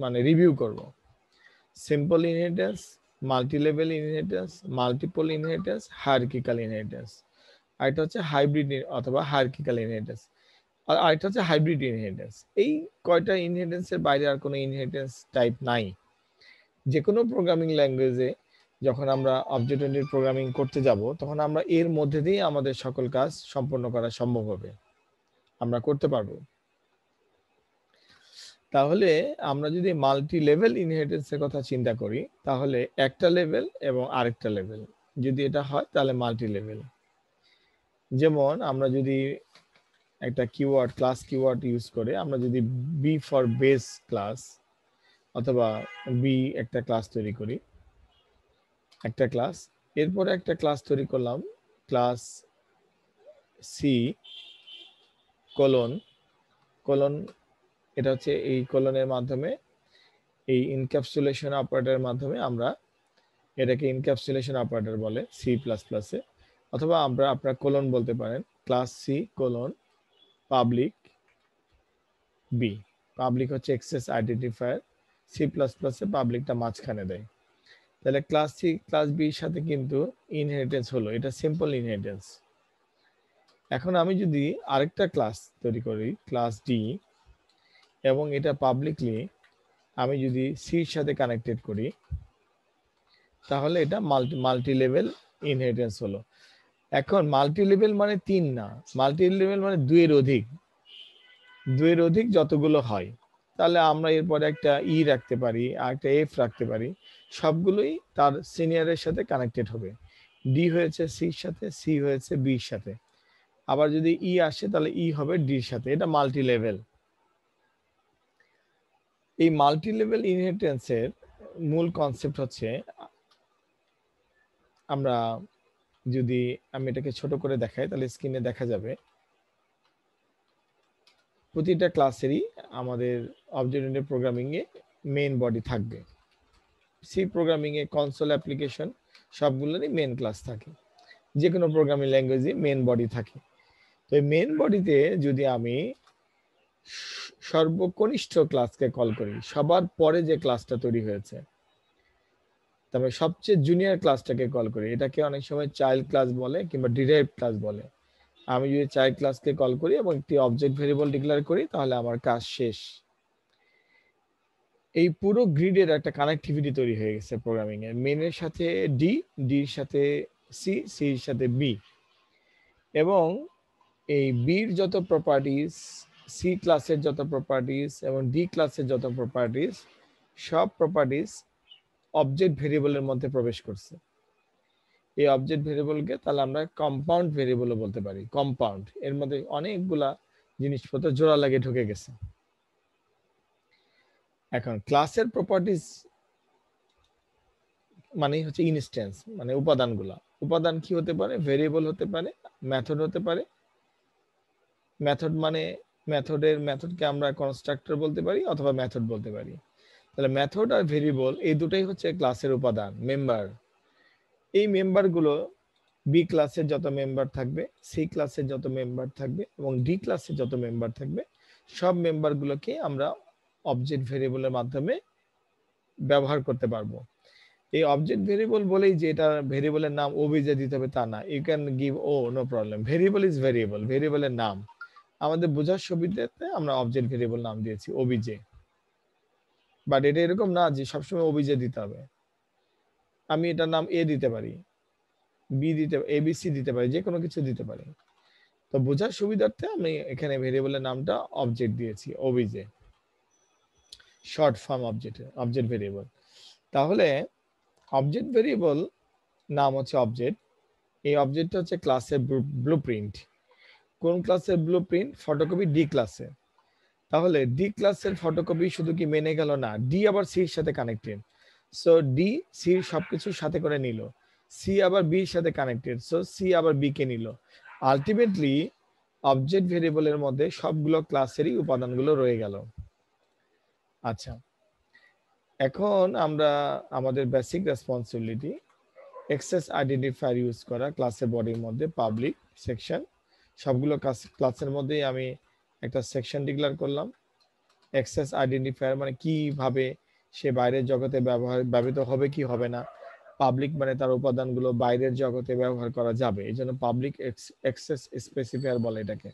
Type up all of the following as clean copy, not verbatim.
মানে রিভিউ করব। Simple inheritance, multi level inheritance, multiple inheritance, hierarchical inheritance. আর এটা হচ্ছে হাইব্রিড অথবা হায়ারার্কিক্যাল ইনহেরিটেন্স। আর আরেকটা হচ্ছে হাইব্রিড ইনহেরিটেন্স। এই কয়টা ইনহেরিটেন্সের বাইরে আর কোনো ইনহেরিটেন্স টাইপ নাই। যে কোনো প্রোগ্রামিং ল্যাঙ্গুয়েজে যখন আমরা অবজেক্ট ওরিয়েন্টেড প্রোগ্রামিং করতে যাব, তখন আমরা এর মধ্যে দিয়ে আমাদের সকল কাজ সম্পন্ন করা সম্ভব হবে, আমরা করতে পারবো। তাহলে আমরা যদি মাল্টি লেভেল ইনহেরিটেন্সের কথা চিন্তা করি, তাহলে একটা লেভেল এবং আরেকটা লেভেল যদি এটা হয় তাহলে মাল্টি লেভেল। যেমন আমরা যদি একটা কিওয়ার্ড, ক্লাস কিওয়ার্ড ইউজ করে আমরা যদি বি ফর বেস ক্লাস অথবা বি একটা ক্লাস তৈরি করি, একটা ক্লাস, এরপরে একটা ক্লাস তৈরি করলাম ক্লাস সি কোলন কোলন, এটা হচ্ছে এই কোলনের মাধ্যমে, এই ইনক্যাপসুলেশন অপারেটরের মাধ্যমে আমরা এটাকে ইনক্যাপসুলেশন অপারেটর বলে সি প্লাস প্লাসে, অথবা আমরা আপনার কোলন বলতে পারেন class C colon public B. Public হচ্ছে এক্সেস আইডেন্টিফায়ার, সি প্লাস প্লাসে পাবলিকটা মাঝখানে দেয়। তাহলে ক্লাস সি ক্লাস বির সাথে কিন্তু ইনহেরিটেন্স হলো, এটা সিম্পল ইনহেরিটেন্স। এখন আমি যদি আরেকটা ক্লাস তৈরি করি ক্লাস ডি, এবং এটা পাবলিকলি আমি যদি সির সাথে কানেক্টেড করি, তাহলে এটা মাল্টি লেভেল ইনহেরিটেন্স হলো। এখন মাল্টি লেভেল মানে 3 না, মাল্টি লেভেল মানে 2 এর অধিক যতগুলো হয়, তাহলে আমরা এরপরে একটা ই রাখতে পারি আর একটা এফ রাখতে পারি, সবগুলোই তার সিনিয়রের সাথে কানেক্টেড হবে। ডি হয়েছে সির সাথে, সি হয়েছে বির সাথে, আবার যদি ই আসে তাহলে ই হবে ডির সাথে। এটা মাল্টি লেভেল। এই মাল্টি লেভেল ইনহেরিটেন্সের মূল কনসেপ্ট হচ্ছে, আমরা যদি আমি এটাকে ছোট করে দেখাই তাহলে স্ক্রিনে দেখা যাবে, প্রতিটা ক্লাসেরই আমাদের অবজেক্ট ওরিয়েন্টেড প্রোগ্রামিং এ মেইন বডি থাকবে। সি প্রোগ্রামিং এ কনসোল অ্যাপ্লিকেশন সবগুলোরই মেইন ক্লাস থাকে, যে কোনো প্রোগ্রামিং ল্যাঙ্গুয়েজে মেইন বডি থাকে। তো এই মেইন বডিতে যদি আমি সর্বকনিষ্ঠ ক্লাসকে কল করি, সবার পরে যে ক্লাসটা তৈরি হয়েছে, তবে সবচেয়ে জুনিয়র ক্লাসটাকে কল করি, এটাকে অনেক সময় চাইল্ড ক্লাস বলে কিংবা ডিরাইভড ক্লাস বলে। আমি যদি চাইল্ড ক্লাসকে কল করি এবং একটি অবজেক্ট ভেরিয়েবল ডিক্লেয়ার করি, তাহলে আমার কাজ শেষ। এই পুরো গ্রিডের একটা কানেক্টিভিটি তৈরি হয়ে গেছে প্রোগ্রামিং এর, মেনের সাথে ডি, ডির সাথে সি, সির সাথে বি, এবং এই বির যত প্রপার্টিস, সি ক্লাসের যত প্রপার্টিস এবং ডি ক্লাসের যত প্রপার্টিস, সব প্রপার্টিস অবজেক্ট ভেরিয়েবলের মধ্যে প্রবেশ করছে। এই অবজেক্ট ভেরিয়েবলকে তাহলে আমরা কম্পাউন্ড ভেরিয়েবলও বলতে পারি। কম্পাউন্ড এর মধ্যে অনেকগুলা জিনিসপত্র জোড়া লাগে ঢুকে গেছে। এখন ক্লাসের প্রপার্টিস মানে হচ্ছে ইনস্ট্যান্স, মানে উপাদানগুলা। উপাদান কি হতে পারে? ভেরিয়েবল হতে পারে, মেথড হতে পারে। মেথড মানে মেথডকে আমরা কনস্ট্রাক্টর বলতে পারি অথবা মেথড বলতে পারি। তাহলে মেথড আর ভেরিয়েবল এই দুটাই হচ্ছে ক্লাসের উপাদান, মেম্বার। এই মেম্বারগুলো বি ক্লাসের যত মেম্বার থাকবে, সি ক্লাসের যত মেম্বার থাকবে এবং ডি ক্লাসের যত মেম্বার থাকবে, সব মেম্বারগুলোকে আমরা অবজেক্ট ভেরিয়েবলের মাধ্যমে ব্যবহার করতে পারবো। এই অবজেক্ট ভেরিয়েবল বলেই যে এটা ভেরিয়েবলের নাম ওবিজে দিতে হবে তা না। ইউ ক্যান গিভ ও, no problem. Variable is variable, ভেরিয়েবলের নাম। আমাদের বোঝার সুবিধাতে আমরা অবজেক্ট ভেরিয়েবল নাম দিয়েছি ওবিজে, বাট এটা এরকম না যে সবসময় ওবিজে দিতে হবে। আমি এটার নাম এ দিতে পারি, বি দিতে, এবিসি দিতে পারি, যে কোনো কিছু দিতে পারি। তো বোঝার সুবিধার্থে আমি এখানে ভেরিয়েবলের নামটা অবজেক্ট দিয়েছি OBJ, short form object variable. তাহলে অবজেক্ট ভেরিয়েবল নাম হচ্ছে অবজেক্ট। এই অবজেক্টটা হচ্ছে ক্লাসের ব্লুপ্রিন্ট। কোন ক্লাসের ব্লুপ্রিন্ট? ফটোকপি ডি ক্লাসে। তাহলে ডি ক্লাসের ফটোকপি শুধু কি মেনে গেল না, ডি আবার সির সাথে কানেক্টেড, সো ডি সির সবকিছুর সাথে করে নিল। সি আবার বির সাথে কানেক্টেড, সো সি আবার বি কে নিল। আলটিমেটলি অবজেক্ট ভেরিয়েবলের মধ্যে সবগুলো ক্লাসেরই উপাদানগুলো রয়ে গেল। আচ্ছা, এখন আমরা আমাদের basic responsibility, access identifier use করা ক্লাসের বডির মধ্যে, পাবলিক সেকশন, সবগুলো ক্লাসের মধ্যেই আমি একটা সেকশন ডিক্লেয়ার করলাম। অ্যাক্সেস আইডেন্টিফায়ার মানে কিভাবে সে বাইরের জগতে ব্যবহৃত হবে কি হবে না। পাবলিক মানে তার উপাদানগুলো বাইরের জগতে ব্যবহার করা যাবে, এই জন্য পাবলিক অ্যাক্সেস স্পেসিফায়ার বলে এটাকে।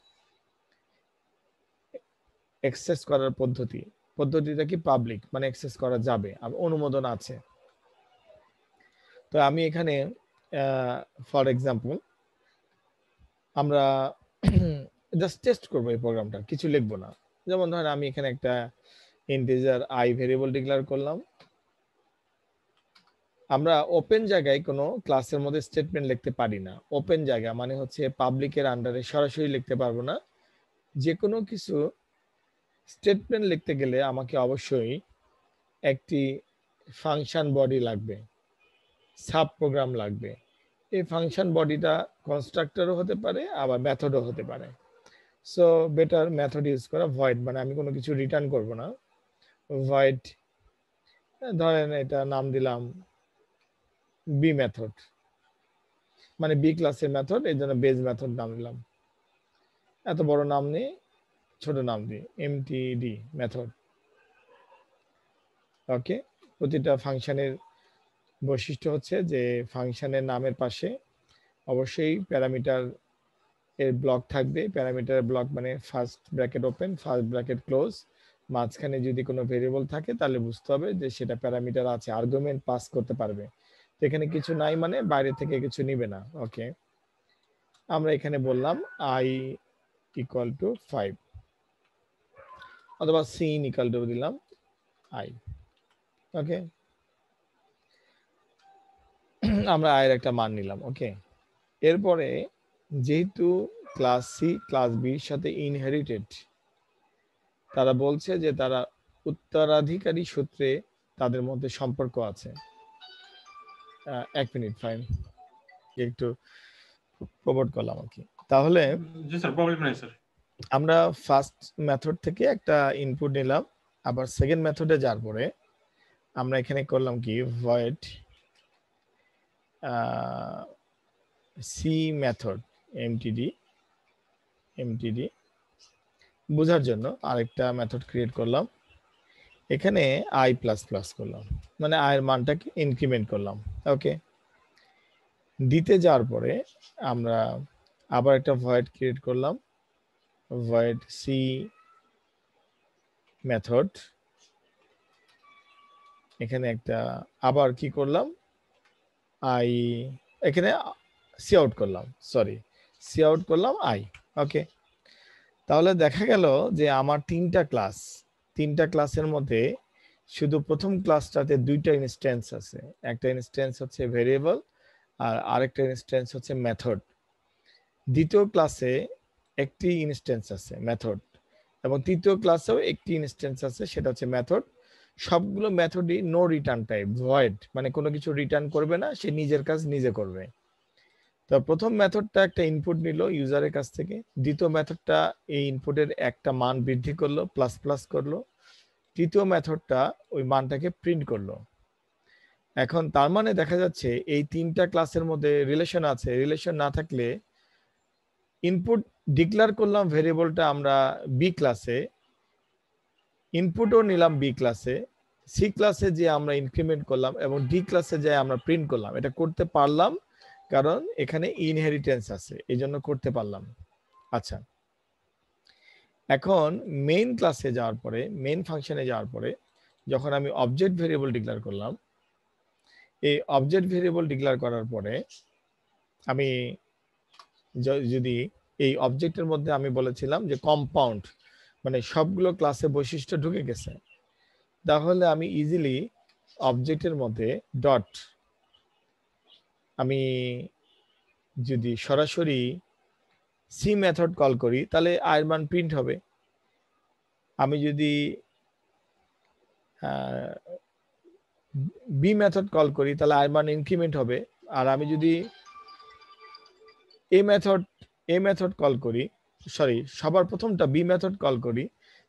অ্যাক্সেস করার পদ্ধতিটা কি পাবলিক মানে অ্যাক্সেস করা যাবে, অনুমোদন আছে। তো আমি এখানে ফর এক্সাম্পল আমরা জাস্ট টেস্ট করবো এই প্রোগ্রামটা, কিছু লিখবো না। যেমন ধরেন আমি এখানে একটা ইন্টিজার আই ভেরিয়েবল ডিক্লেয়ার করলাম। আমরা ওপেন জায়গায় কোনো ক্লাসের মধ্যে স্টেটমেন্ট লিখতে পারি না। ওপেন জায়গা মানে হচ্ছে পাবলিকের আন্ডারে সরাসরি লিখতে পারবো না। যে কোনো কিছু স্টেটমেন্ট লিখতে গেলে আমাকে অবশ্যই একটি ফাংশন বডি লাগবে, সাব প্রোগ্রাম লাগবে। এই ফাংশন বডিটা কনস্ট্রাক্টরও হতে পারে আবার মেথডও হতে পারে। সো বেটার মেথড ইউজ করা, ভয়েড মানে আমি কোনো কিছু রিটার্ন করব না। ভয়েড ধরেন এটা নাম দিলাম বি মেথড, মানে বি ক্লাসের মেথড, এই জন্য বেজ মেথড নাম দিলাম। এত বড় নাম নেই, ছোট নাম দিই এমটিডি মেথড। ওকে, প্রতিটা ফাংশনের বৈশিষ্ট্য হচ্ছে যে ফাংশনের নামের পাশে অবশ্যই প্যারামিটার এর ব্লক থাকবে। প্যারামিটার ব্লক মানে first bracket open first bracket close, মাঝখানে যদি কোনো ভেরিয়েবল থাকে তাহলে বুঝতে হবে যে সেটা প্যারামিটার আছে, আর্গুমেন্ট পাস করতে পারবে। এখানে কিছু নাই মানে বাইরে থেকে কিছু নিবে না। ওকে, আমরা এখানে বললাম i ইকুয়াল টু 5 অথবা সিন ইকুয়াল টু দিলাম i। ওকে, আমরা i এর একটা মান নিলাম। ওকে, এরপরে যেহেতু ক্লাস সি ক্লাস বির সাথে ইনহেরিটেড, তারা বলছে যে তারা উত্তরাধিকারী সূত্রে তাদের মধ্যে সম্পর্ক আছে। এক মিনিট, ফাইন, একটু প্রমোট করলাম আর কি। তাহলে আমরা ফার্স্ট মেথড থেকে একটা ইনপুট নিলাম, আবার সেকেন্ড মেথডে যাওয়ার পরে আমরা এখানে করলাম কি ভয়েড সি মেথড এমটিডি বোঝার জন্য আরেকটা মেথড ক্রিয়েট করলাম। এখানে আই প্লাস প্লাস করলাম, মানে আয়ের মানটাকে ইনক্রিমেন্ট করলাম। ওকে, দিতে যাওয়ার পরে আমরা আবার একটা ভয়েড ক্রিয়েট করলাম, ভয়েড সি মেথড। এখানে একটা আবার কি করলাম, আই এখানে সি আউট করলাম, সি আউট করলাম আই। ওকে, তাহলে দেখা গেল যে আমার তিনটা ক্লাসের মধ্যে শুধু প্রথম ক্লাসটাতে দুইটা ইনস্ট্যান্স আছে। একটা ইনস্ট্যান্স হচ্ছে ভেরিয়েবল আর আরেকটা ইনস্ট্যান্স হচ্ছে মেথড। দ্বিতীয় ক্লাসে একটি ইনস্ট্যান্স আছে মেথড, এবং তৃতীয় ক্লাসেও একটি ইনস্ট্যান্স আছে, সেটা হচ্ছে মেথড। সবগুলো মেথডই নো রিটার্ন টাইপ, ভয়েড মানে কোনো কিছু রিটার্ন করবে না, সে নিজের কাজ নিজে করবে। তো প্রথম মেথডটা একটা ইনপুট নিল ইউজারের কাছ থেকে, দ্বিতীয় মেথডটা এই ইনপুটের একটা মান বৃদ্ধি করলো, প্লাস প্লাস করলো, তৃতীয় মেথডটা ওই মানটাকে প্রিন্ট করলো। এখন তার মানে দেখা যাচ্ছে এই তিনটা ক্লাসের মধ্যে রিলেশন আছে। রিলেশন না থাকলে ইনপুট ডিক্লেয়ার করলাম ভেরিয়েবলটা আমরা বি ক্লাসে, ইনপুটও নিলাম বি ক্লাসে, সি ক্লাসে যে আমরা ইনক্রিমেন্ট করলাম এবং ডি ক্লাসে যে আমরা প্রিন্ট করলাম। এটা করতে পারলাম কারণ এখানে ইনহেরিটেন্স আছে, এই জন্য করতে পারলাম। আচ্ছা, এখন মেইন ক্লাসে যাওয়ার পরে, মেইন ফাংশনে যাওয়ার পরে যখন আমি অবজেক্ট ভেরিয়েবল ডিক্লেয়ার করলাম, এই অবজেক্ট ভেরিয়েবল ডিক্লেয়ার করার পরে আমি যদি এই অবজেক্টের মধ্যে আমি বলেছিলাম যে কম্পাউন্ড মানে সবগুলো ক্লাসে বৈশিষ্ট্য ঢুকে গেছে, তাহলে আমি ইজিলি অবজেক্টের মধ্যে ডট, আমি যদি সরাসরি সি মেথড কল করি তাহলে আয়ের মান প্রিন্ট হবে। আমি যদি বি মেথড কল করি তাহলে আয়ের মান ইনক্রিমেন্ট হবে। আর আমি যদি এ মেথড কল করি, সবার প্রথমটা বি মেথড কল করি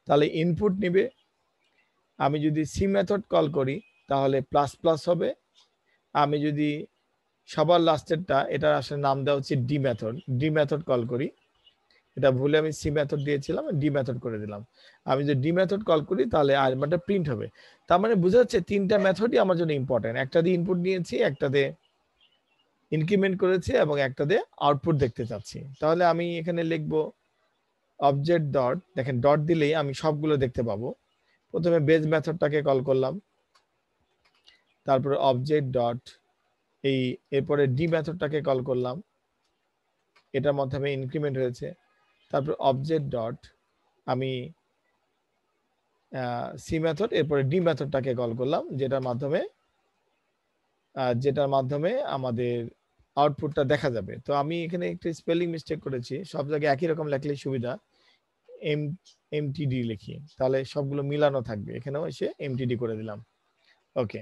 তাহলে ইনপুট নিবে। আমি যদি সি মেথড কল করি তাহলে প্লাস প্লাস হবে। আমি যদি সবার লাস্টেরটা, এটা আসলে নাম দেওয়া হচ্ছে ডি মেথড কল করি এটা ভুলে আমি সি মেথড দিয়েছিলাম, ডি মেথড করে দিলাম। আমি যদি ডি মেথড কল করি তাহলে আর্গুমেন্টটা প্রিন্ট হবে। তার মানে বোঝা যাচ্ছে তিনটা মেথডই আমার জন্য ইম্পর্টেন্ট। একটা দিয়ে ইনপুট নিয়েছি, একটা দিয়ে ইনক্রিমেন্ট করেছি এবং একটা দিয়ে আউটপুট দেখতে চাচ্ছি। তাহলে আমি এখানে লিখব অবজেক্ট ডট, দেখেন ডট দিলেই আমি সবগুলো দেখতে পাবো। প্রথমে বেজ মেথডটাকে কল করলাম, তারপরে অবজেক্ট ডট এরপরে ডি মেথডটাকে কল করলাম, এটার মাধ্যমে ইনক্রিমেন্ট হয়েছে। তারপর অবজেক্ট ডট আমি সি মেথড, এরপরে ডি মেথডটাকে কল করলাম, যেটার মাধ্যমে আমাদের আউটপুটটা দেখা যাবে। তো আমি এখানে একটু স্পেলিং মিস্টেক করেছি, সব জায়গায় একই রকম লেখলেই সুবিধা, এমটিডি লিখি, তাহলে সবগুলো মিলানো থাকবে। এখানেও এসে এমটিডি করে দিলাম। ওকে,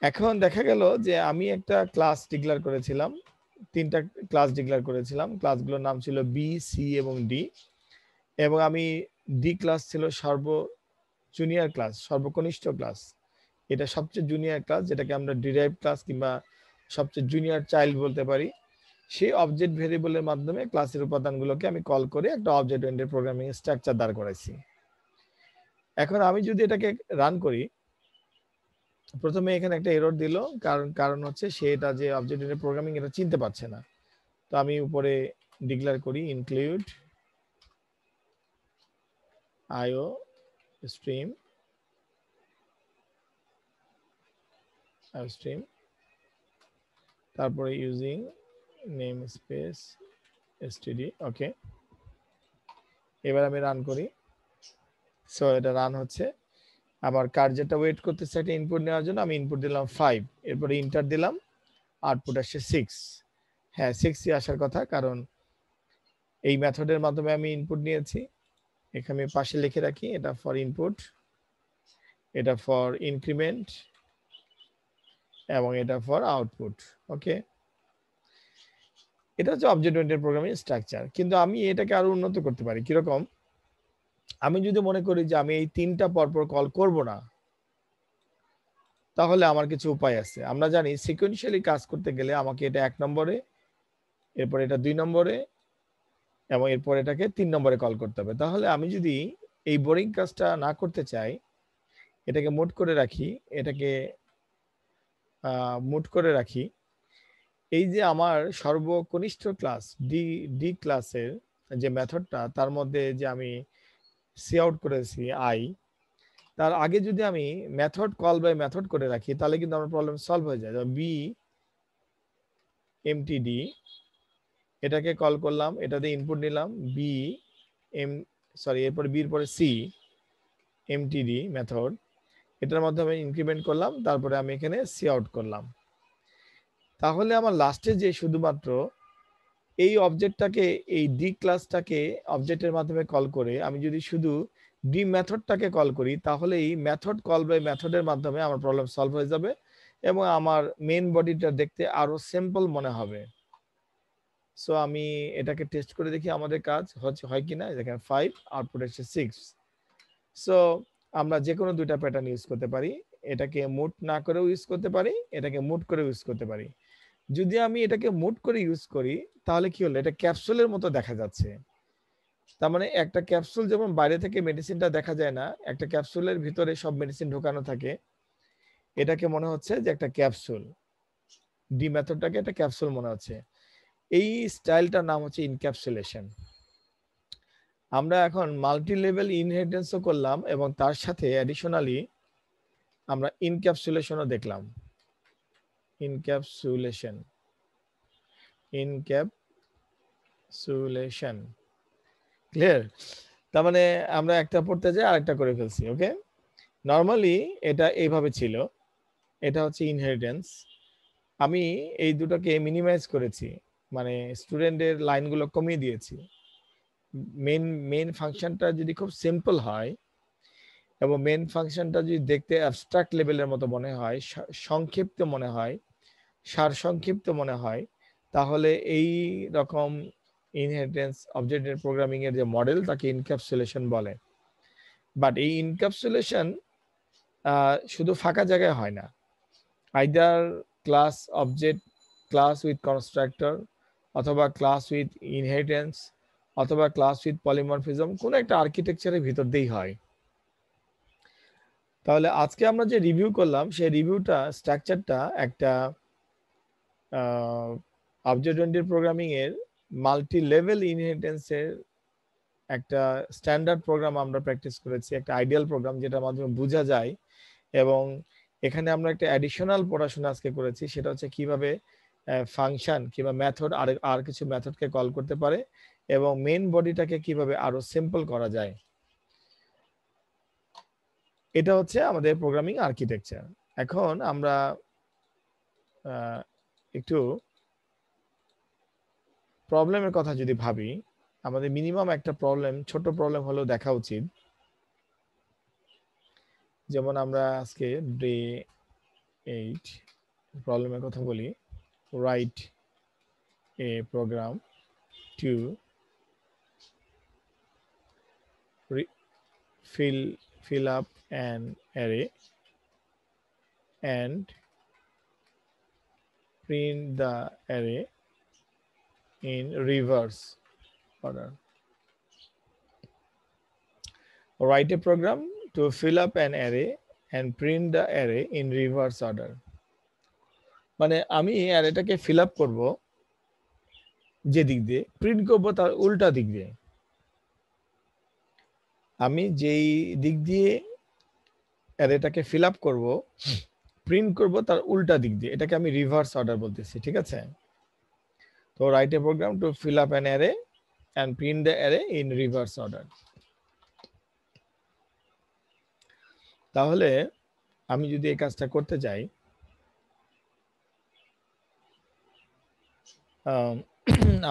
এখন দেখা গেল যে আমি একটা ক্লাস ডিক্লেয়ার করেছিলাম, তিনটা ক্লাস ডিক্লেয়ার করেছিলাম। ক্লাসগুলোর নাম ছিল বি, সি এবং ডি, এবং আমি ডি ক্লাস ছিল জুনিয়র ক্লাস, সর্বকনিষ্ঠ ক্লাস। এটা সবচেয়ে জুনিয়র ক্লাস, যেটাকে আমরা ডিরাইভ ক্লাস কিংবা সবচেয়ে জুনিয়র চাইল্ড বলতে পারি। সেই অবজেক্ট ভেরিয়েবলের মাধ্যমে ক্লাসের উপাদানগুলোকে আমি কল করে একটা অবজেক্ট ওরিয়েন্টেড প্রোগ্রামিং স্ট্রাকচার দাঁড় করাইছি। এখন আমি যদি এটাকে রান করি, প্রথমে এখানে একটা এরর দিল, কারণ হচ্ছে সেটা যে অবজেক্ট ওরিয়েন্টেড প্রোগ্রামিং এটা চিনতে পারছে না। তো আমি উপরে ডিক্লেয়ার করি ইনক্লুড আইও স্ট্রিম, তারপরে ইউজিং নেম স্পেস std। ওকে, এবার আমি রান করি। সো এটা রান হচ্ছে। আমার কার্যটা ওয়েট করতেছে একটা ইনপুট নেওয়ার জন্য। আমি ইনপুট দিলাম 5, এরপরে ইন্টার দিলাম, আউটপুট আসছে 6। হ্যাঁ, 6ই আসার কথা, কারণ এই মেথডের মাধ্যমে আমি ইনপুট নিয়েছি। এখানে পাশে লিখে রাখি, এটা ফর ইনপুট, এটা ফর ইনক্রিমেন্ট এবং এটা ফর আউটপুট। ওকে, এটা হচ্ছে অবজেক্ট ওরিয়েন্টেড প্রোগ্রামিং স্ট্রাকচার। কিন্তু আমি এটাকে আরো উন্নত করতে পারি। কিরকম? আমি যদি মনে করি যে আমি এই তিনটা পরপর কল করব না, তাহলে আমার কিছু উপায় আছে। আমরা জানি সিকোয়েন্সিয়ালি কাজ করতে গেলে আমাকে এটা 1 নম্বরে, এরপর এটা 2 নম্বরে এবং এরপর এটাকে 3 নম্বরে কল করতে হবে। তাহলে আমি যদি এই বোরিং কাজটা না করতে চাই, এটাকে মুট করে রাখি, এই যে আমার সর্বকনিষ্ঠ ক্লাস ডি ক্লাসের যে মেথডটা, তার মধ্যে যে আমি সি আউট করেছি আই, তার আগে যদি আমি মেথড কল বাই মেথড করে রাখি, তাহলে কিন্তু আমার প্রবলেম সলভ হয়ে যায়। বি এমটিডি, এটাকে কল করলাম, এটাতে ইনপুট নিলাম এরপর বির পরে সি এমটিডি মেথড, এটার মাধ্যমে ইনক্রিমেন্ট করলাম, তারপরে আমি এখানে সি আউট করলাম। তাহলে আমার লাস্টে যে শুধুমাত্র এই অবজেক্টটাকে, এই ডি ক্লাসটাকে অবজেক্টের মাধ্যমে কল করে আমি যদি শুধু ডি মেথডটাকে কল করি, তাহলে এই মেথড কল বাই মেথডের মাধ্যমে আমার প্রবলেম সলভ হয়ে যাবে এবং আমার মেইন বডিটা দেখতে আরো সিম্পল মনে হবে। সো আমি এটাকে টেস্ট করে দেখি আমাদের কাজ হয় কিনা। দেখেন 5, আউটপুট হচ্ছে 6। সো আমরা যে কোনো দুইটা প্যাটার্ন ইউজ করতে পারি। এটাকে মুট না করেও ইউজ করতে পারি, এটাকে মুট করে ইউজ করতে পারি। যদি আমি এটাকে মুট করে ইউজ করি, তাহলে কি হলো, এটা ক্যাপসুলের মতো দেখা যাচ্ছে। তার মানে একটা ক্যাপসুল যেমন বাইরে থেকে মেডিসিনটা দেখা যায় না, একটা ক্যাপসুলের ভিতরে সব মেডিসিন ঢোকানো থাকে, এটাকে মনে হচ্ছে যে একটা ক্যাপসুল। ডি মেথডটাকে একটা ক্যাপসুল মনে হচ্ছে। এই স্টাইলটার নাম হচ্ছে ইনক্যাপসুলেশন। আমরা এখন মাল্টি লেভেল ইনহেরিটেন্সও করলাম এবং তার সাথে অ্যাডিশনালি আমরা ইনক্যাপসুলেশনও দেখলাম। Encapsulation clear? তার মানে আমরা একটা পড়তে যাই আরেকটা করে ফেলছি। ওকে, নর্মালি এটা এইভাবে ছিল, এটা হচ্ছে ইনহেরিটেন্স। আমি এই দুটোকে মিনিমাইজ করেছি, মানে স্টুডেন্টের লাইনগুলো কমিয়ে দিয়েছি। মেইন ফাংশনটা যদি খুব সিম্পল হয় এবং মেইন ফাংশনটা যদি দেখতে অ্যাবস্ট্রাক্ট লেভেলের মতো মনে হয়, সংক্ষিপ্ত মনে হয়, সারসংক্ষিপ্ত মনে হয়, তাহলে এই রকম ইনহেরিটেন্স অবজেক্ট প্রোগ্রামিং এর যে মডেল, তাকে ইনক্যাপসুলেশন বলে। বাট এই ইনক্যাপসুলেশন শুধু ফাঁকা জায়গায় হয় না, আইদার ক্লাস উইথ কনস্ট্রাক্টর অথবা ক্লাস উইথ ইনহেরিটেন্স অথবা ক্লাস উইথ পলিমরফিজম, কোন একটা আর্কিটেকচারের ভিতর দিয়েই হয়। তাহলে আজকে আমরা যে রিভিউ করলাম সেই রিভিউটা স্ট্রাকচারটা একটা অবজেক্ট ওরিয়েন্টেড প্রোগ্রামিং এর মাল্টি লেভেল ইনহেরিটেন্সের একটা স্ট্যান্ডার্ড প্রোগ্রাম আমরা প্র্যাকটিস করেছি, একটা আইডিয়াল প্রোগ্রাম যেটার মাধ্যমে বোঝা যায়। এবং এখানে আমরা একটা অ্যাডিশনাল পড়াশোনা আজকে করেছি, সেটা হচ্ছে কিভাবে ফাংশন কিংবা মেথড আর কিছু মেথডকে কল করতে পারে এবং মেইন বডিটাকে কিভাবে আরো সিম্পল করা যায়। এটা হচ্ছে আমাদের প্রোগ্রামিং আর্কিটেকচার। এখন আমরা একটু প্রবলেমের কথা যদি ভাবি, আমাদের মিনিমাম একটা প্রবলেম, ছোট প্রবলেম হলেও দেখা উচিত। যেমন আমরা আজকে ডে 8 প্রবলেমের কথা বলি, write a program to fill up an array and print the array in reverse order. Write a program to fill up an array and print the array in reverse order. মানে আমি অ্যারেটাকে fill up করব যে দিক দিয়ে, print করব তার উল্টা দিক দিয়ে। আমি যেই দিক দিয়ে অ্যারেটাকে ফিল আপ করব, প্রিন্ট করব তার উল্টা দিক দিয়ে, এটাকে আমি রিভার্স অর্ডার বলতেছি, ঠিক আছে? তো write a program to fill up an array and print the array in reverse order. তাহলে আমি যদি এই কাজটা করতে যাই,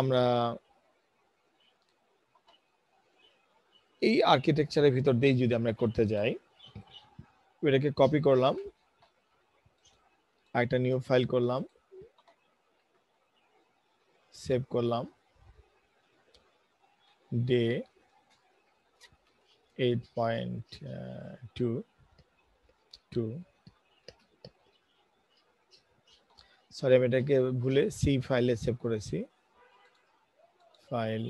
আমরা এই আর্কিটেকচারের ভিতর দিয়ে যদি আমরা করতে যাই, এটাকে কপি করলাম, একটা নিউ ফাইল করলাম, সেভ করলাম, ডে 8.2, সরি আমি এটাকে ভুলে সি ফাইলে সেভ করেছি, ফাইল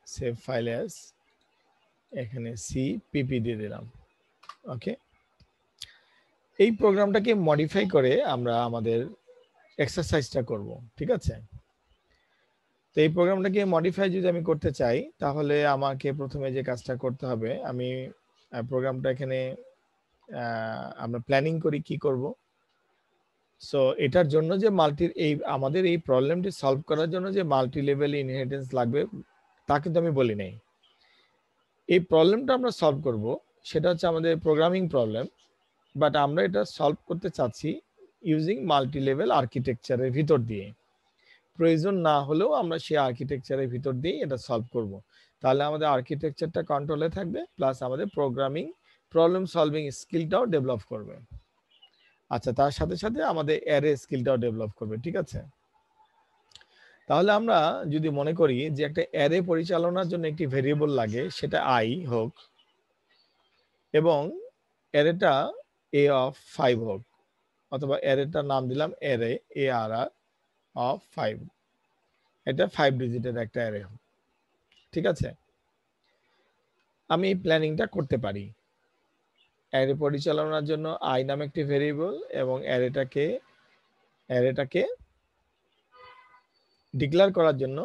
সেভ ফাইল অ্যাজ, এখানে সি পিপি দিয়ে দিলাম। ওকে, এই প্রোগ্রামটাকে মডিফাই করে আমরা আমাদের এক্সারসাইজটা করব, ঠিক আছে? তো এই প্রোগ্রামটাকে মডিফাই যদি আমি করতে চাই, তাহলে আমাকে প্রথমে যে কাজটা করতে হবে, আমি প্রোগ্রামটা এখানে আমরা প্ল্যানিং করি কি করব। সো এটার জন্য যে আমাদের এই প্রবলেমটি সলভ করার জন্য যে মাল্টি লেভেল ইনহেরিটেন্স লাগবে তা কিন্তু আমি বলি নাই। এই প্রবলেমটা আমরা সলভ করব, সেটা হচ্ছে আমাদের প্রোগ্রামিং প্রবলেম, বাট আমরা এটা সলভ করতে চাচ্ছি ইউজিং মাল্টি লেভেল আর্কিটেকচারের ভিতর দিয়ে। প্রয়োজন না হলেও আমরা সেই আর্কিটেকচারের ভিতর দিয়ে এটা সলভ করব। তাহলে আমাদের আর্কিটেকচারটা কন্ট্রোলে থাকবে, প্লাস আমাদের প্রোগ্রামিং প্রবলেম সলভিং স্কিলটাও ডেভেলপ করবে। আচ্ছা, তার সাথে সাথে আমাদের অ্যারে স্কিলটাও ডেভেলপ করবে, ঠিক আছে? তাহলে আমরা যদি মনে করি যে একটা অ্যারে পরিচালনার জন্য একটি ভেরিয়েবল লাগে, সেটা আই হোক, এবং অ্যারেটা এ অফ 5 হোক, অথবা অ্যারেটার নাম দিলাম অ্যারে ARR অফ 5, এটা 5 ডিজিটের একটা অ্যারে হোক, ঠিক আছে? আমি এই প্ল্যানিংটা করতে পারি। অ্যারে পরিচালনার জন্য আই নামে একটি ভেরিয়েবল এবং অ্যারেটাকে ডিক্লেয়ার করার জন্য,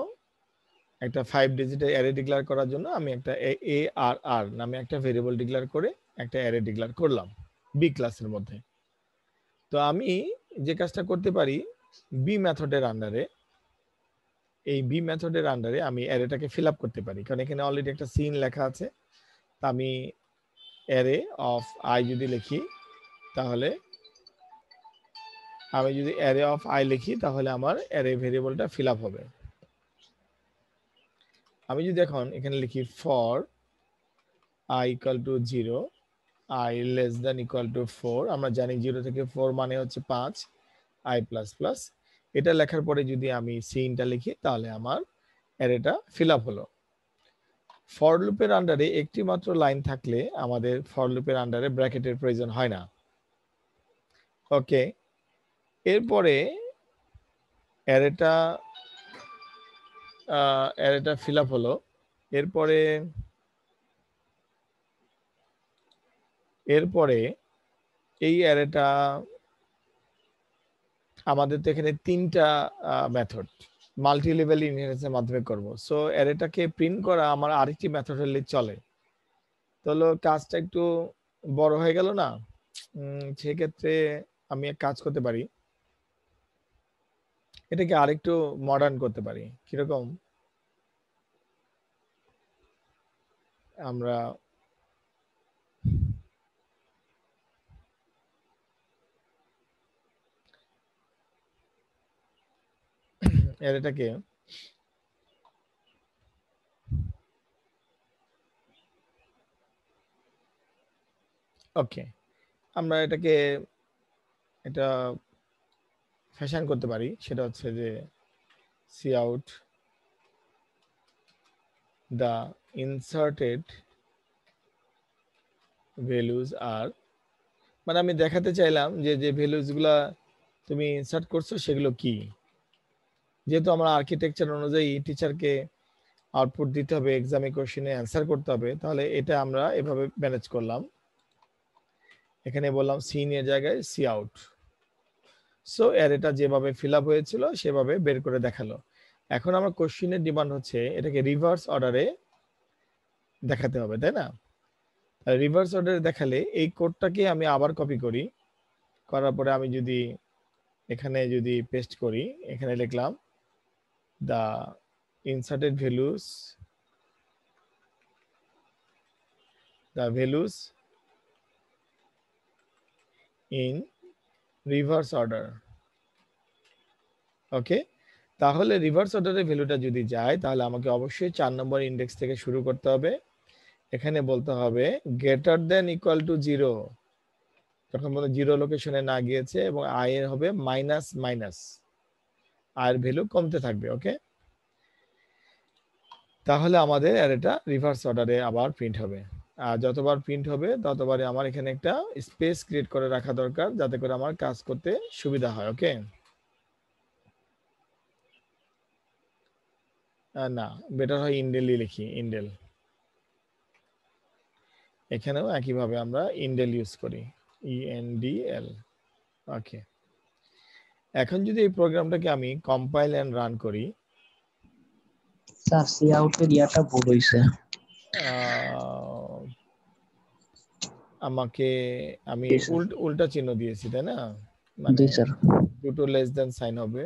একটা 5 ডিজিটের অ্যারে ডিক্লেয়ার করার জন্য আমি একটা ARR নামে একটা ভেরিয়েবল ডিক্লেয়ার করে একটা অ্যারে ডিক্লেয়ার করলাম বি ক্লাসের মধ্যে। তো আমি যে কাজটা করতে পারি, বি মেথডের আন্ডারে, এই বি মেথডের আন্ডারে আমি অ্যারেটাকে ফিল আপ করতে পারি, কারণ এখানে অলরেডি একটা সিন লেখা আছে। তা আমি অ্যারে অফ আই যদি লিখি, তাহলে আমি যদি অ্যারে অফ আই লিখি, তাহলে আমার অ্যারে ভেরিয়েবলটা ফিল আপ হবে। আমি যদি এখন এখানে লিখি for I equal to 0, I less than equal to 4, আমরা জানি 0 থেকে 4 মানে হচ্ছে 5, আই প্লাস প্লাস, এটা লেখার পরে যদি আমি সিনটা লিখি, তাহলে আমার অ্যারেটা ফিল আপ হলো। ফর লুপের আন্ডারে একটি মাত্র লাইন থাকলে আমাদের ফর লুপের আন্ডারে ব্র্যাকেটের প্রয়োজন হয় না। ওকে, এরপরে অ্যারেটা অ্যারেটা ফিল আপ হলো। এরপরে এই অ্যারেটা আমাদের তো এখানে 3টা মেথড মাল্টি লেভেল ইনহেরিটেন্সের মাধ্যমে করব। সো অ্যারেটাকে প্রিন্ট করা আমার আরেকটি মেথড হলে চলে। তাহলে কাজটা একটু বড় হয়ে গেল না? সেক্ষেত্রে আমি এক কাজ করতে পারি, এটাকে আরেকটু মডার্ন করতে পারি। কিরকম? আমরা এটাকে ওকে, আমরা এটাকে এটা ফ্যাশন করতে পারি। সেটা হচ্ছে যে cout the inserted values are, মানে আমি দেখাতে চাইলাম যে যে ভ্যালুস গুলা তুমি ইনসার্ট করছো সেগুলো কি। যেহেতু আমরা আর্কিটেকচার অনুযায়ী টিচারকে আউটপুট দিতে হবে, এক্সামে কোশ্চেনে অ্যান্সার করতে হবে, তাহলে এটা আমরা এভাবে ম্যানেজ করলাম। এখানে বললাম সিন এর জায়গায় সি আউট। সো অ্যারেটা যেভাবে ফিল আপ হয়েছিল সেভাবে বের করে দেখালো। এখন আমার কোশ্চেনের ডিমান্ড হচ্ছে এটাকে রিভার্স অর্ডারে দেখাতে হবে, তাই না? রিভার্স অর্ডারে দেখালে এই কোডটাকে আমি আবার কপি করি, করার পরে আমি যদি এখানে যদি পেস্ট করি, এখানে লিখলাম the inserted values in reverse order, ওকে। তাহলে রিভার্স অর্ডারে ভ্যালুটা যদি যায় তাহলে আমাকে অবশ্যই 4 নম্বর ইন্ডেক্স থেকে শুরু করতে হবে। এখানে বলতে হবে গ্রেটার দেন ইকুয়াল টু 0, যখন বলে 0 লোকেশনে না গিয়েছে, এবং আই এর হবে মাইনাস মাইনাস, আর ভ্যালু কমতে থাকবে, ওকে। তাহলে আমাদের অ্যারেটা রিভার্স অর্ডারে আবার প্রিন্ট হবে। আর যতবার প্রিন্ট হবে ততবারই আমার এখানে একটা স্পেস ক্রিয়েট করে রাখা দরকার, যাতে করে আমার কাজ করতে সুবিধা হয়, ওকে। না, বেটার হয় ইন্ডেলই লিখি, ইন্ডেল। এখানেও একইভাবে আমরা ইন্ডেল ইউজ করি, ইএনডিএল, ওকে। এখন যদি এই প্রোগ্রামটাকে আমি কম্পাইল এন্ড রান করি, স্যার সি আউটের ইয়াটা ভুল হইছে। আমাকে আমি উল্টা চিহ্ন দিয়েছি, তাই না? মানে জি স্যার। দুটো লেস দেন সাইন হবে,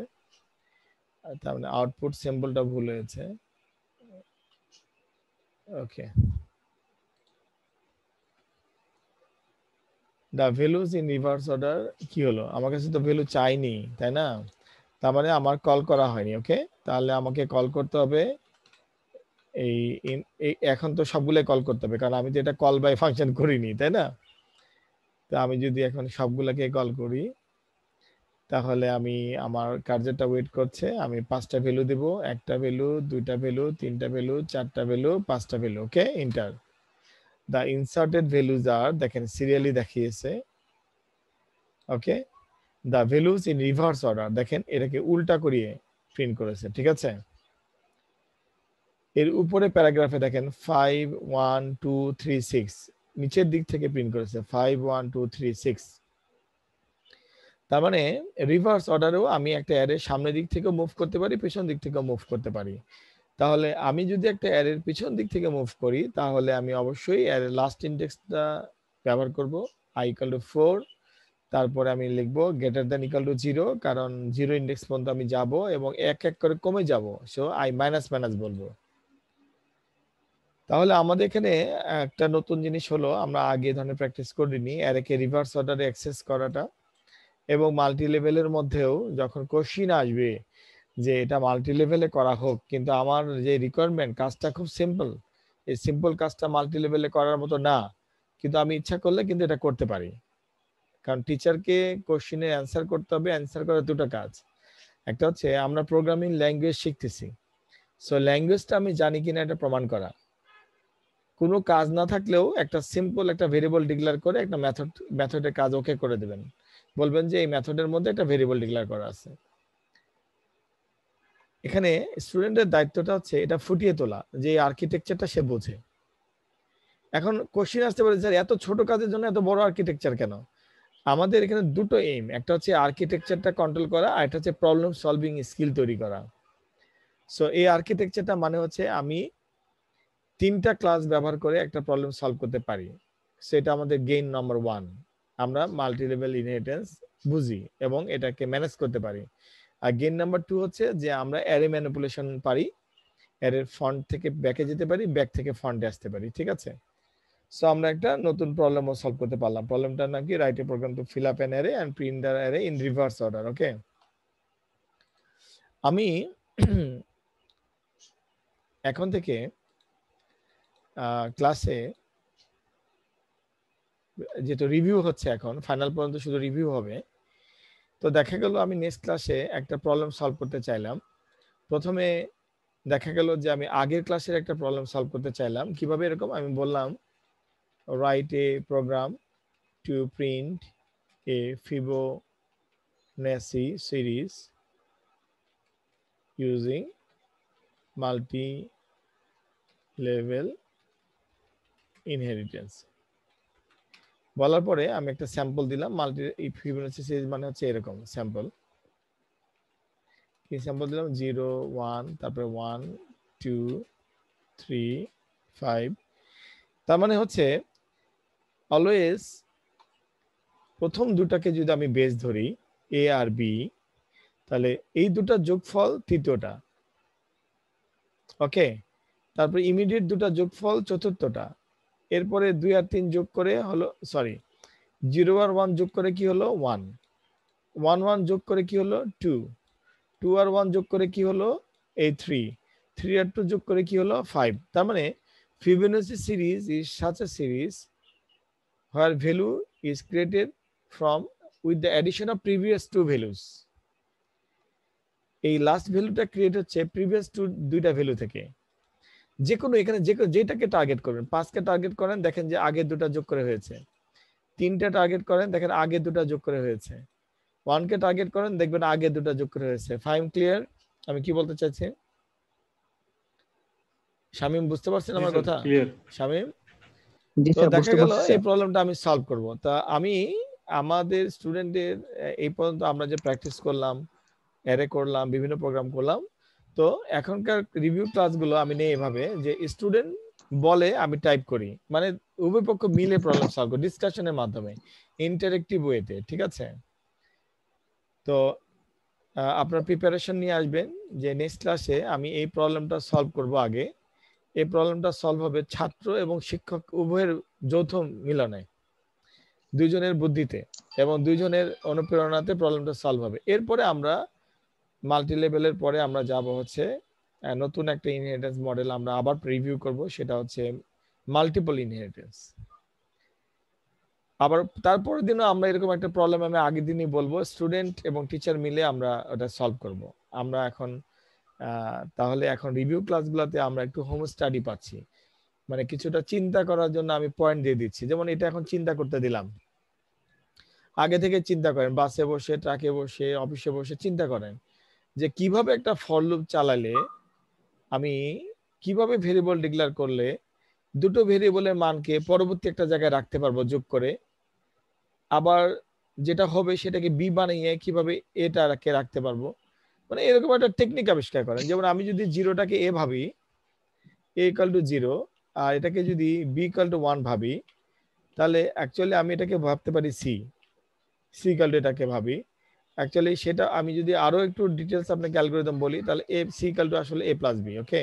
তার মানে আউটপুট সিম্বলটা ভুল হয়েছে, okay. The values in reverse order কি হলো? আমার কাছে তো ভ্যালু চাইনি, তাই না? তার মানে আমার কল করা হয়নি, ওকে। তাহলে আমাকে কল করতে হবে এই এখন তো সবগুলো কল করতে হবে, কারণ আমি তো এটা কল বাই ফাংশন করিনি, তাই না? তো আমি যদি এখন সবগুলোকে কল করি তাহলে আমি আমার কার্যটা ওয়েট করছে। আমি 5টা ভ্যালু দেব, একটা ভ্যালু, 2টা ভ্যালু, 3টা ভ্যালু, 4টা ভ্যালু, 5টা value, okay. Enter. The inserted values are, দেখেন সিরিয়ালি দেখিয়েছে, okay. The values in reverse order, দেখেন এটাকে উল্টা করিয়ে প্রিন্ট করেছে, ঠিক আছে। এর উপরে প্যারাগ্রাফে দেখেন 5 1 2 3 6 নিচের দিক থেকে প্রিন্ট করেছে 5 1 2 3 6। তার মানে রিভার্স অর্ডারেও আমি একটা অ্যারের সামনের দিক থেকে মুভ করতে পারি, পেছন দিক থেকে মুভ করতে পারি। তাহলে আমি যদি একটা অ্যারের পিছন দিক থেকে মুভ করি তাহলে আমি অবশ্যই অ্যারের লাস্ট ইনডেক্সটা ব্যবহার করব, i = 4। তারপরে আমি লিখব গ্রেটার দ্যান ইকুয়াল টু 0, কারণ 0 ইনডেক্স পর্যন্ত আমি যাব এবং এক এক করে কমে যাব, সো i মাইনাস মাইনাস বলবো। তাহলে আমাদের এখানে একটা নতুন জিনিস হলো, আমরা আগে এই ধরনের প্র্যাকটিস করিনি, অ্যারেকে রিভার্স অর্ডারে অ্যাক্সেস করাটা। এবং মাল্টি লেভেলের মধ্যেও যখন কোশ্চিন আসবে যে এটা মাল্টি লেভেলে করা হোক, কিন্তু আমার যে রিকোয়ারমেন্ট কাজটা খুব সিম্পল, এই সিম্পল কাজটা মাল্টি লেভেলে করার মতো না, কিন্তু আমি ইচ্ছা করলে কিন্তু এটা করতে পারি। কারণ টিচারকে কোশ্চিনের অ্যান্সার করতে হবে, অ্যান্সার করার দুটো কাজ। একটা হচ্ছে আমরা প্রোগ্রামিং ল্যাঙ্গুয়েজ শিখতেছি, সো ল্যাঙ্গুয়েজটা আমি জানি কিনা এটা প্রমাণ করা। কোনো কাজ না থাকলেও একটা সিম্পল একটা ভেরিয়েবল ডিক্লেয়ার করে একটা মেথডের কাজ ওকে করে দেবেন, বলবেন যে এই মেথডের মধ্যে একটা ভেরিয়েবল ডিক্লেয়ার করা আছে। এখানে স্টুডেন্টের দায়িত্বটা হচ্ছে এটা ফুটিয়ে তোলা যে আর্কিটেকচারটা সে বোঝে। এখন কোশ্চেন আসতে পারে স্যার এত ছোট কাজের জন্য এত বড় আর্কিটেকচার কেন? আমাদের এখানে দুটো এইম, একটা হচ্ছে আর্কিটেকচারটা কন্ট্রোল করা আর একটা হচ্ছে প্রবলেম সলভিং স্কিল তৈরি করা। সো এই আর্কিটেকচারটা মানে হচ্ছে আমি 3টা ক্লাস ব্যবহার করে একটা প্রবলেম সলভ করতে পারি, সেটা আমাদের গেইন নাম্বার 1। আমরা মাল্টি লেভেল ইনহেরিটেন্স বুঝি এবং এটাকে ম্যানেজ করতে পারি। আর গেইন নাম্বার 2 হচ্ছে যে আমরা অ্যারে ম্যানিপুলেশন পারি, অ্যারের ফন্ট থেকে ব্যাকে যেতে পারি, ব্যাক থেকে ফন্টে আসতে পারি, ঠিক আছে? সো আমরা একটা নতুন প্রবলেমও সলভ করতে পারলাম। প্রবলেমটার নাম কি? Write a program to fill up an array and print the array in reverse order. Okay, আমি এখন থেকে ক্লাসে যেহেতু রিভিউ হচ্ছে, এখন ফাইনাল পর্যন্ত শুধু রিভিউ হবে, তো দেখা গেল আমি নেক্সট ক্লাসে একটা প্রবলেম সলভ করতে চাইলাম। প্রথমে দেখা গেল যে আমি আগের ক্লাসের একটা প্রবলেম সলভ করতে চাইলাম। কিভাবে? এরকম আমি বললাম write a program to print a Fibonacci series using multi-level inheritance। বলার পরে আমি একটা স্যাম্পল দিলাম। ফিবোনাচি সিরিজ মানে হচ্ছে এরকম স্যাম্পল। কি স্যাম্পল দিলাম? 0 1, তারপরে 1 2 3 5। তার মানে হচ্ছে অলওয়েজ প্রথম দুটাকে যদি আমি বেস ধরি এ আর বি, তাহলে এই দুটা যোগফল তৃতীয়টা। ওকে, তারপরে ইমিডিয়েট দুটা যোগফল চতুর্থটা। এরপরে 2 আর 3 যোগ করে হলো, সরি, 0 আর 1 যোগ করে কি হলো? 1 1 1 যোগ করে কি হলো? 2 2 আর 1 যোগ করে কি হলো? এই 3 3 আর 2 যোগ করে কি হলো? 5। তার মানে Fibonacci series is such a series where value is created from with the addition of previous two values। এই লাস্ট ভ্যালুটা ক্রিয়েট হচ্ছে প্রিভিয়াস দুইটা ভ্যালু থেকে। যে কোনো এখানে যেটাকে টার্গেট করবেন, 5কে টার্গেট করেন, দেখেন যে আগে দুটা যোগ করে হয়েছে। 3টা টার্গেট করেন, দেখেন আগে দুটা যোগ করে হয়েছে। 1কে টার্গেট করেন, দেখবেন আগে দুটা যোগ করে হয়েছে। ফাইম ক্লিয়ার? আমি কি বলতে চাইছি? শামীম বুঝতে পারছেন আমার কথা? শামীম, তো দেখা গেল এই প্রবলেমটা আমি সলভ করব। তা আমি আমাদের স্টুডেন্টদের এই পর্যন্ত আমরা যে প্র্যাকটিস করলাম, অ্যারে করলাম, বিভিন্ন প্রোগ্রাম করলাম, তো এখনকার রিভিউ ক্লাসগুলো আমি নেই এভাবে যে স্টুডেন্ট বলে আমি টাইপ করি, মানে উভয় পক্ষ মিলে প্রবলেম সলভ করি ডিসকাশনের মাধ্যমে, ইন্টারেক্টিভ ওয়েতে, ঠিক আছে? তো আপনার প্রিপারেশন নিয়ে আসবেন যে নেক্সট ক্লাসে আমি এই প্রবলেমটা সলভ করব। আগে এই প্রবলেমটা সলভ হবে ছাত্র এবং শিক্ষক উভয়ের যৌথ মিলনে, দুইজনের বুদ্ধিতে এবং দুইজনের অনুপ্রেরণাতে প্রবলেমটা সলভ হবে। এরপরে আমরা মাল্টি লেভেলের পরে আমরা যাব হচ্ছে নতুন একটা ইনহেরিটেন্স মডেল আমরা আবার রিভিউ করব, সেটা হচ্ছে মাল্টিপল ইনহেরিটেন্স। আবার তারপরের দিনও আমরা এরকম একটা প্রবলেম আমি আগের দিনই বলবো, স্টুডেন্ট এবং টিচার মিলে আমরা ওটা সলভ করব। আমরা এখন তাহলে এখন রিভিউ ক্লাসগুলোতে আমরা একটু হোম স্টাডি পাচ্ছি, মানে কিছুটা চিন্তা করার জন্য আমি পয়েন্ট দিয়ে দিচ্ছি। যেমন এটা এখন চিন্তা করতে দিলাম, আগে থেকে চিন্তা করেন, বাসে বসে, ট্রাকে বসে, অফিসে বসে চিন্তা করেন যে কিভাবে একটা ফর লুপ চালালে আমি কিভাবে ভেরিয়েবল ডিক্লেয়ার করলে দুটো ভেরিয়েবলের মানকে পরবর্তী একটা জায়গায় রাখতে পারবো যোগ করে, আবার যেটা হবে সেটাকে বি বানিয়ে কিভাবে এটাকে রাখতে পারবো, মানে এরকম একটা টেকনিক আবিষ্কার করেন। যেমন আমি যদি জিরোটাকে এ ভাবি, এ ইকুয়াল টু 0, আর এটাকে যদি বি ইকুয়াল টু 1 ভাবি, তাহলে অ্যাকচুয়ালি আমি এটাকে ভাবতে পারি সি ইকুয়াল টু এটাকে ভাবি। অ্যাকচুয়ালি সেটা আমি যদি আরো একটু ডিটেলস আপনাকে অ্যালগরিদম বলি, তাহলে এ সি ইকুয়াল টু আসলে এ প্লাস বি। ওকে,